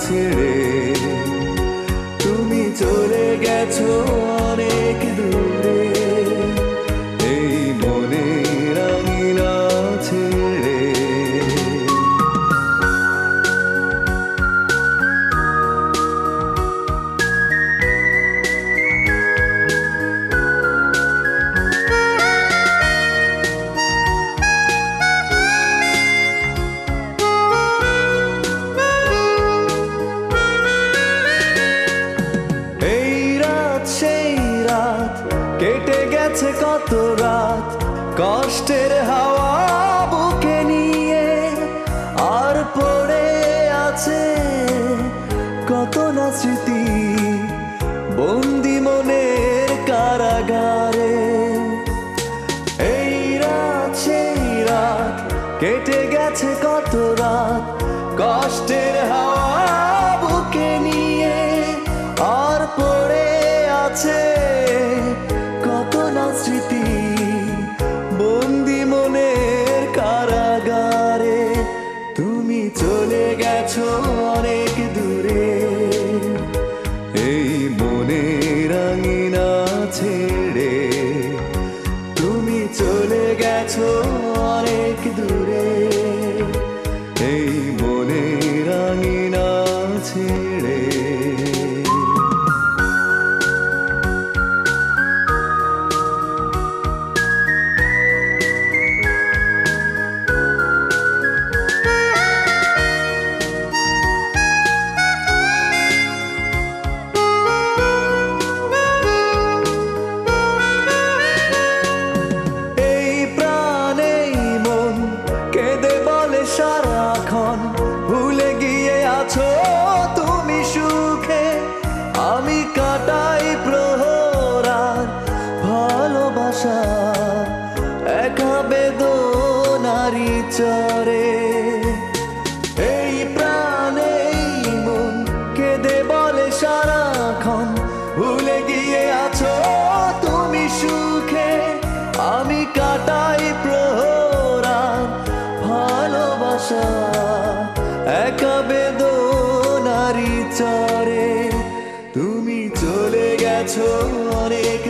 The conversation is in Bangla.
ছেড়ে তুমি চলে গেছো অনেক দূরে, এই মনের আঙিনা ছেড়ে। কেটে গেছে কত রাত কষ্টের হাওয়া বুকে নিয়ে, আর পড়ে আছে কত না স্মৃতি বন্দি মনের কারাগারে। এই রাত সেই রাত কেটে গেছে কত রাত কষ্টের হাওয়া বুকে নিয়ে, আর পড়ে আছে স্মৃতি বন্দি মনের কারাগারে। তুমি চলে গেছো অনেক দূরে, এই মনের আঙিনা ছেড়ে। তুমি চলে গেছো অনেক দূরে, এই মনের আঙিনা ছেড়ে। সারাক্ষণ ভুলে গিয়ে আছো তুমি সুখে, আমি কাটাই প্রহরার ভালোবাসা একা বেদনারি চরে। এই প্রাণে মন কেঁদে বলে সারাক্ষণ ভুলে গিয়ে আছো তুমি সুখে, আমি কাটাই প্রহরার ভালোবাসা একা বেদনারি চরে। তুমি চলে গেছো অনেক